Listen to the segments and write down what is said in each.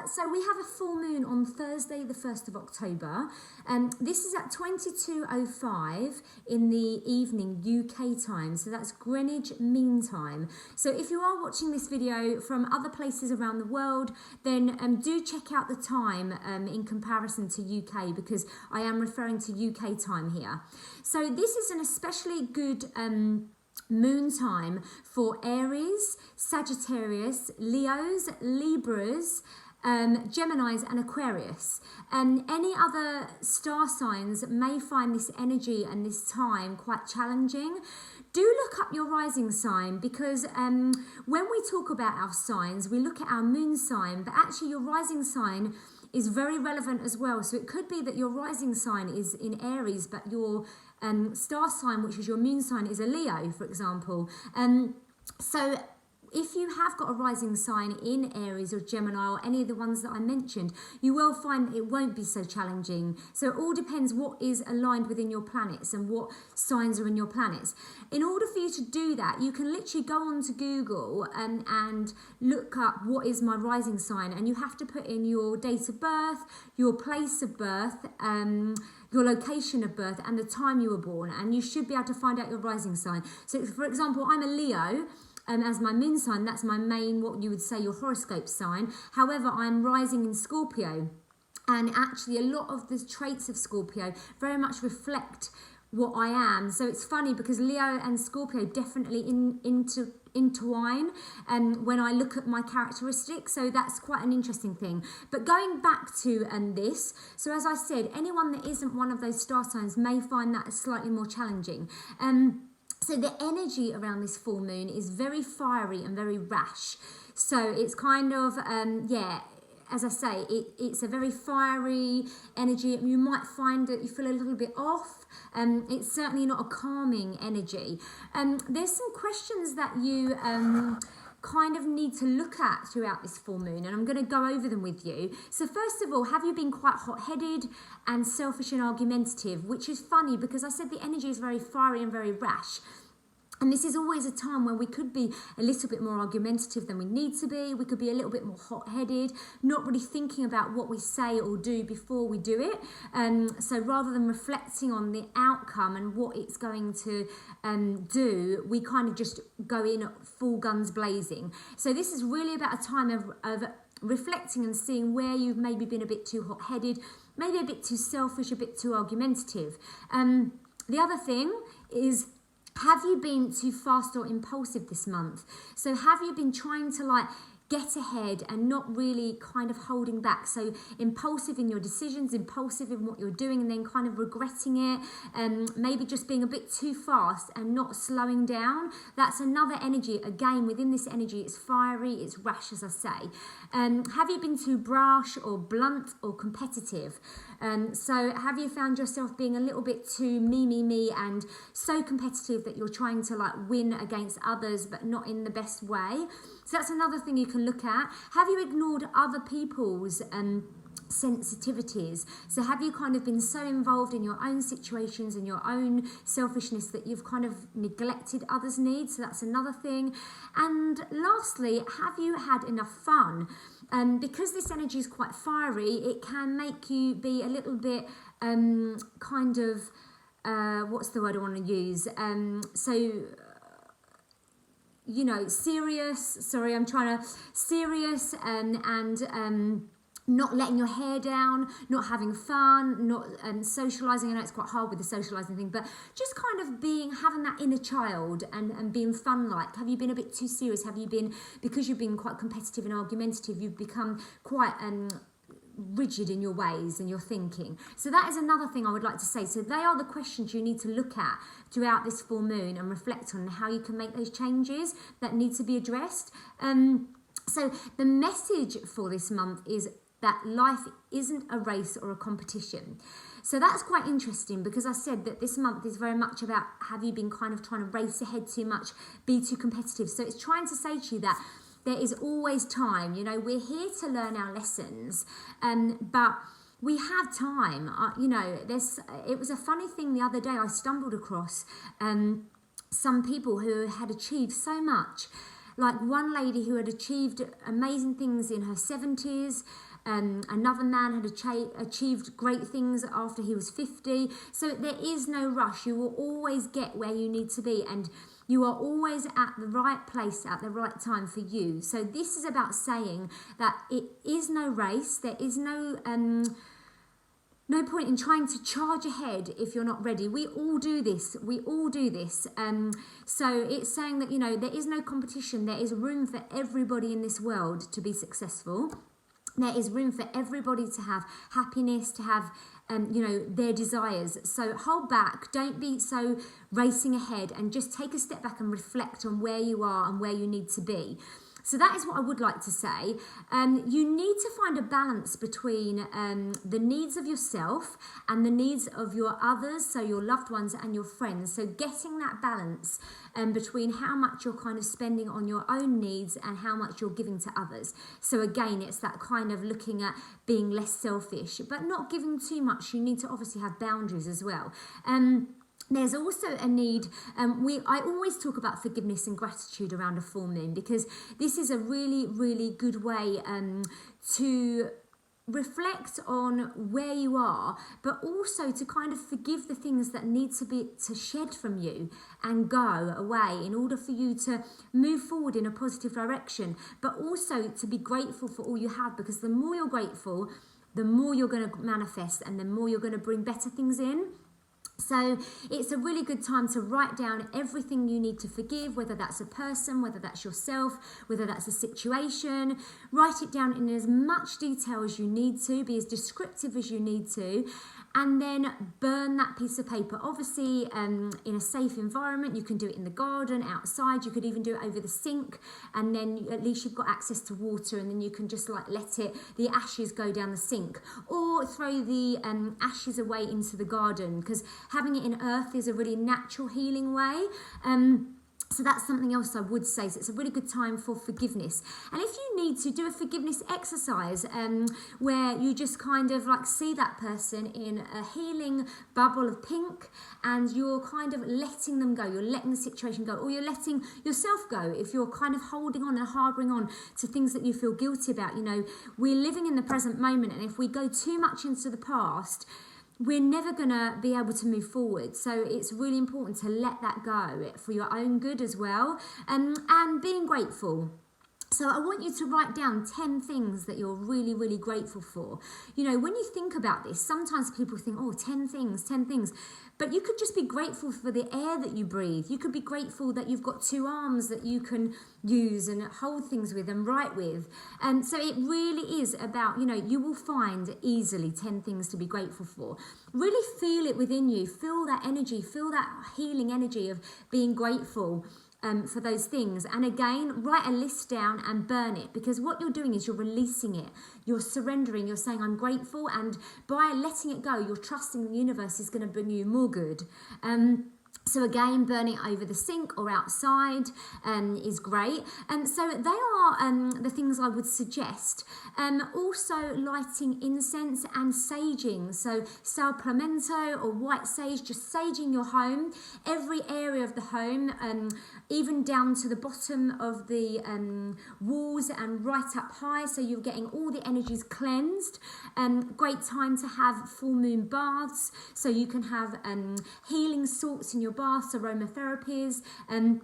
So we have a full moon on Thursday, the 1st of October. This is at 22:05 in the evening UK time. So that's Greenwich Mean Time. So if you are watching this video from other places around the world, then do check out the time in comparison to UK, because I am referring to UK time here. So this is an especially good moon time for Aries, Sagittarius, Leos, Libras, Geminis and Aquarius. Any other star signs may find this energy and this time quite challenging. Do look up your rising sign, because when we talk about our signs, we look at our moon sign, but actually your rising sign is very relevant as well. So it could be that your rising sign is in Aries, but your star sign, which is your moon sign, is a Leo, for example. So if you have got a rising sign in Aries or Gemini or any of the ones that I mentioned, you will find it won't be so challenging. So it all depends what is aligned within your planets and what signs are in your planets. In order for you to do that, you can literally go onto Google and look up what is my rising sign, and you have to put in your date of birth, your place of birth, your location of birth and the time you were born, and you should be able to find out your rising sign. So for example, I'm a Leo, as my moon sign, that's my main, what you would say, your horoscope sign. However, I'm rising in Scorpio, and actually a lot of the traits of Scorpio very much reflect what I am. So it's funny because Leo and Scorpio definitely intertwine when I look at my characteristics, so that's quite an interesting thing. But going back to this, so as I said, anyone that isn't one of those star signs may find that slightly more challenging. So the energy around this full moon is very fiery and very rash. So it's kind of, as I say, it's a very fiery energy. You might find that you feel a little bit off. It's certainly not a calming energy. There's some questions that you kind of need to look at throughout this full moon, and I'm going to go over them with you. So first of all, have you been quite hot-headed and selfish and argumentative? Which is funny because I said the energy is very fiery and very rash. And this is always a time where we could be a little bit more argumentative than we need to be. We could be a little bit more hot-headed, not really thinking about what we say or do before we do it. So rather than reflecting on the outcome and what it's going to do, we kind of just go in full guns blazing. So this is really about a time of reflecting and seeing where you've maybe been a bit too hot-headed, maybe a bit too selfish, a bit too argumentative. The other thing is, have you been too fast or impulsive this month? So have you been trying to get ahead and not really kind of holding back? So impulsive in your decisions, impulsive in what you're doing, and then kind of regretting it, maybe just being a bit too fast and not slowing down. That's another energy. Again, within this energy, it's fiery, it's rash, as I say. Have you been too brash or blunt or competitive? So have you found yourself being a little bit too me and so competitive that you're trying to win against others but not in the best way? So that's another thing you can look at. Have you ignored other people's sensitivities? So have you kind of been so involved in your own situations and your own selfishness that you've kind of neglected others' needs? So that's another thing. And lastly, have you had enough fun? Because this energy is quite fiery, it can make you be a little bit kind of, what's the word I want to use? Serious and not letting your hair down, not having fun, not socialising. I know it's quite hard with the socialising thing, but just kind of having that inner child and being fun-like. Have you been a bit too serious? Have you been, because you've been quite competitive and argumentative, you've become quite rigid in your ways and your thinking? So that is another thing I would like to say. So they are the questions you need to look at throughout this full moon and reflect on how you can make those changes that need to be addressed. So the message for this month is that life isn't a race or a competition. So that's quite interesting, because I said that this month is very much about, have you been kind of trying to race ahead too much, be too competitive? So it's trying to say to you that there is always time. We're here to learn our lessons, but we have time. It was a funny thing the other day. I stumbled across some people who had achieved so much. Like one lady who had achieved amazing things in her 70s, Another man had achieved great things after he was 50. So there is no rush. You will always get where you need to be, and you are always at the right place at the right time for you. So this is about saying that it is no race. There is no point in trying to charge ahead if you're not ready. We all do this. We all do this. So it's saying that, there is no competition. There is room for everybody in this world to be successful. There is room for everybody to have happiness, to have, their desires. So hold back. Don't be so racing ahead, and just take a step back and reflect on where you are and where you need to be. So that is what I would like to say. You need to find a balance between the needs of yourself and the needs of your others, so your loved ones and your friends. So getting that balance between how much you're kind of spending on your own needs and how much you're giving to others. So again, it's that kind of looking at being less selfish, but not giving too much. You need to obviously have boundaries as well. There's also a need, I always talk about forgiveness and gratitude around a full moon, because this is a really, really good way to reflect on where you are, but also to kind of forgive the things that need to shed from you and go away in order for you to move forward in a positive direction, but also to be grateful for all you have, because the more you're grateful, the more you're going to manifest, and the more you're going to bring better things in. So it's a really good time to write down everything you need to forgive, whether that's a person, whether that's yourself, whether that's a situation. Write it down in as much detail as you need to, be as descriptive as you need to, and then burn that piece of paper. Obviously, in a safe environment. You can do it in the garden, outside. You could even do it over the sink, and then at least you've got access to water, and then you can just let the ashes go down the sink, or throw the ashes away into the garden, because having it in earth is a really natural healing way. So that's something else I would say. So it's a really good time for forgiveness. And if you need to do a forgiveness exercise where you just kind of see that person in a healing bubble of pink, and you're kind of letting them go, you're letting the situation go, or you're letting yourself go if you're kind of holding on and harboring on to things that you feel guilty about. We're living in the present moment, and if we go too much into the past, we're never going to be able to move forward. So it's really important to let that go for your own good as well. And being grateful. So I want you to write down 10 things that you're really, really grateful for. When you think about this, sometimes people think, 10 things. But you could just be grateful for the air that you breathe. You could be grateful that you've got 2 arms that you can use and hold things with and write with. And so it really is about, you will find easily 10 things to be grateful for. Really feel it within you. Feel that energy. Feel that healing energy of being grateful for those things. And again, write a list down and burn it, because what you're doing is you're releasing it. You're surrendering. You're saying, I'm grateful. And by letting it go, you're trusting the universe is going to bring you more good. So again, burning over the sink or outside is great. So they are the things I would suggest. Also lighting incense and saging. So sal pimento or white sage, just saging your home, every area of the home, even down to the bottom of the walls and right up high. So you're getting all the energies cleansed. Great time to have full moon baths. So you can have healing salts in your baths, aromatherapies, and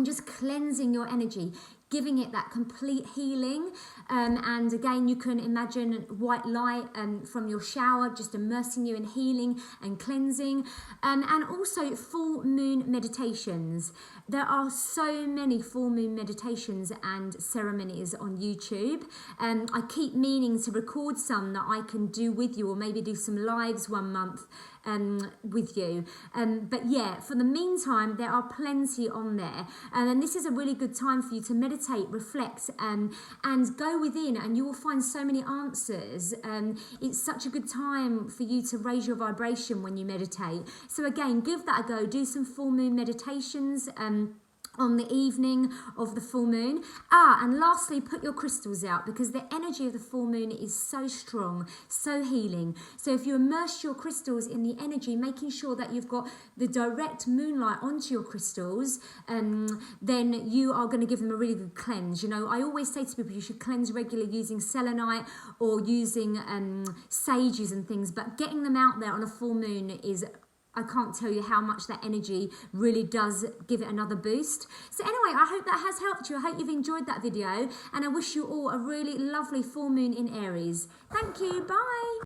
just cleansing your energy, giving it that complete healing. And again, you can imagine white light from your shower, just immersing you in healing and cleansing. And also full moon meditations. There are so many full moon meditations and ceremonies on YouTube. I keep meaning to record some that I can do with you, or maybe do some lives one month with you. But yeah, for the meantime, there are plenty on there. And this is a really good time for you to meditate, reflect, and go within, and you will find so many answers. It's such a good time for you to raise your vibration when you meditate. So again, give that a go. Do some full moon meditations. on the evening of the full moon. And lastly, put your crystals out, because the energy of the full moon is so strong, so healing. So if you immerse your crystals in the energy, making sure that you've got the direct moonlight onto your crystals, then you are going to give them a really good cleanse. You know, I always say to people you should cleanse regularly using selenite or using sages and things, but getting them out there on a full moon is, I can't tell you how much that energy really does give it another boost. So anyway, I hope that has helped you. I hope you've enjoyed that video, and I wish you all a really lovely full moon in Aries. Thank you. Bye.